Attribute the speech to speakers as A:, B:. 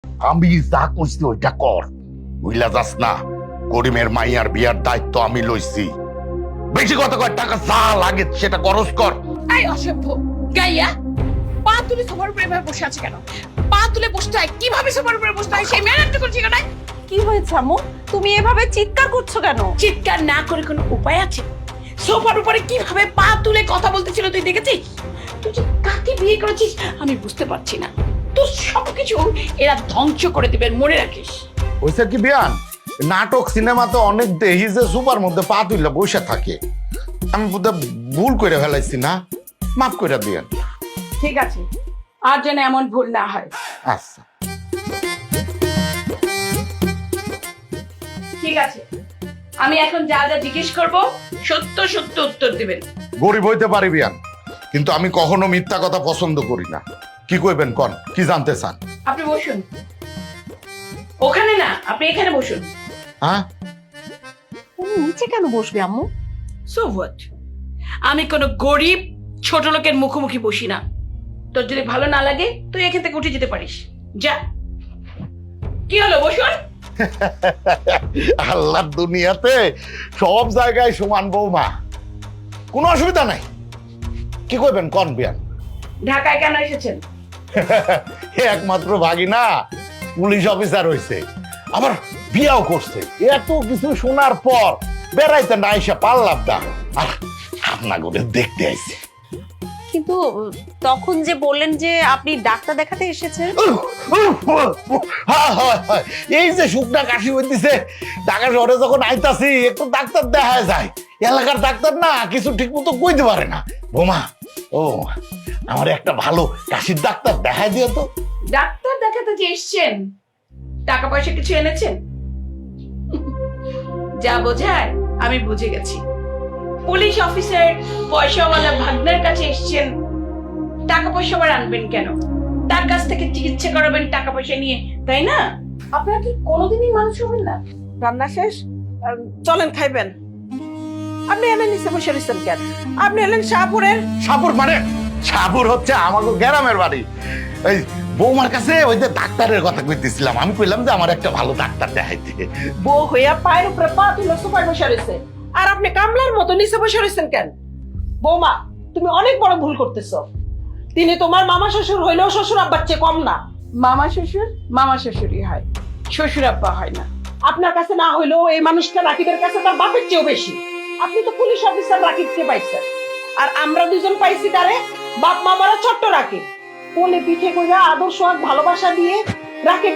A: আমি যা কইছি ওইটা কর, বুঝলা যাস না। করিমের মাইয়ার বিয়ার দায়িত্ব আমি লইছি। বেশি কথা কয়, টাকা যা লাগে সেটা খরচ কর।
B: এই অসভ্য গাইয়া, পা তুলে সোফার উপরে এভাবে বসে আছে কেন? পা তুলে বসতে হয়, কিভাবে সোফার উপরে বসতে হয় সেই ম্যানারটা করছি কেন?
C: কি হয়েছে আম্মু? তুমি এভাবে চিৎকার করছো কেন?
B: চিৎকার না করে কোনো উপায় আছে? সোফার উপরে কিভাবে পা তুলে কথা বলতেছিল তুই দেখেছিস? তুই যে কাকে বিয়ে করেছিস আমি বুঝতে পারছি না। তোর সবকিছু এরা ধ্বংস করে দিবেন, মনে রাখিস।
A: ওইসব কি বিয়ান? নাটক সিনেমাতে অনেক দেহি যে সুপার মধ্যে পা তুললে বসে থাকে। আমি বোধহয় ভুল করে ফেলাইছি, না মাফ করে দিয়েন।
B: ঠিক আছে, আর যেন এমন ভুল না হয়।
A: আচ্ছা
B: ঠিক আছে, আমি এখন যা যা জিজ্ঞেস করবো সত্য সত্য উত্তর দিবেন।
A: গরিব হইতে পারি বিয়ান, কিন্তু আমি কখনো মিথ্যা কথা পছন্দ করি না। কি কইবেন কন, কি জানতে চান?
B: আপনি বসুন। ওখানে না, আপনি এখানে বসুন।
A: হ্যাঁ,
C: তুমি নিচে কেন বসবে আম্মু?
B: So what? আমি কোনো গরিব ছোট লোকের মুখোমুখি বসি না। তোর যদি ভালো না লাগে তুই এখান থেকে উঠে যেতে পারিস, যা। কি হলো, বসুন।
A: আল্লাহর দুনিয়াতে সব জায়গায় সমান বৌমা, কোনো অসুবিধা নাই। কি কইবেন কন বিয়ান?
B: ঢাকায় কেন এসেছেন?
A: একমাত্র ভাগিনা পুলিশ অফিসার হইছে, আবার বিয়াও করছে। এত কিছু শোনার পর বেড়াইতে না এসে পারলাম না, আর আপনার করে দেখতে আইছি।
C: কিন্তু তখন যে বললেন যে আপনি ডাক্তার দেখাতে এসেছেন।
A: এই যে শুকনা কাশি হইতেছে, ঢাকা শহরে যখন আইতাছি একটু ডাক্তার দেখা যায়। এলাকার ডাক্তার না কিছু ঠিক মতো কইতে পারে না। বোমা, ও আমার একটা ভালো কাশির ডাক্তার দেখাই দিও তো।
B: ডাক্তার দেখাতে যে এসছেন, টাকা পয়সা কিছু এনেছেন? যা বোঝায় আমি বুঝে গেছি। পুলিশ অফিসার পয়সাওয়ালা ভাগ্নের কাছে এসছেন, টাকা পয়সা আবার আনবেন কেন? তার কাছ থেকে চিকিৎসা করাবেন টাকা পয়সা নিয়ে, তাই না? আপনারা কি কোনোদিনই মানুষ হবেন না?
D: রান্না শেষ, চলেন খাইবেন। আপনি এলেন নিচে বসে রয়েছেন কেন? আপনি এলেন শাহপুরের।
A: সাপুর মানে? সাপুর হচ্ছে আমাকে গ্রামের বাড়ি। এই বৌমার কাছে ওই যে ডাক্তারের কথা কইতেছিলাম, আমি কইলাম যে আমার একটা ভালো ডাক্তার দেখাইতে।
D: বউ হইয়া পায়ের উপরে পা তুলে সোফায় বসে রয়েছে, আর আপনি কামলার মতো নিচে বসে রয়েছেন কেন? বৌমা, তুমি অনেক বড় ভুল করতেছো। তিনি তোমার মামা শ্বশুর হইলেও শ্বশুর আব্বার চেয়ে কম না।
B: মামা শ্বশুরই হয়, শ্বশুর আব্বা হয় না।
D: আপনার কাছে না হইলেও এই মানুষটা রাকিবের কাছে তার বাপের চেয়েও বেশি। আপনি তো পুলিশ অফিসার রাকিবকে পাইছেন, আর আমরা দুজন পাইছি তারে বাপ মামারা ছোট্ট রাকিব। কোলে পিঠে কইরা আদর সোহাগ ভালোবাসা দিয়ে রাকিব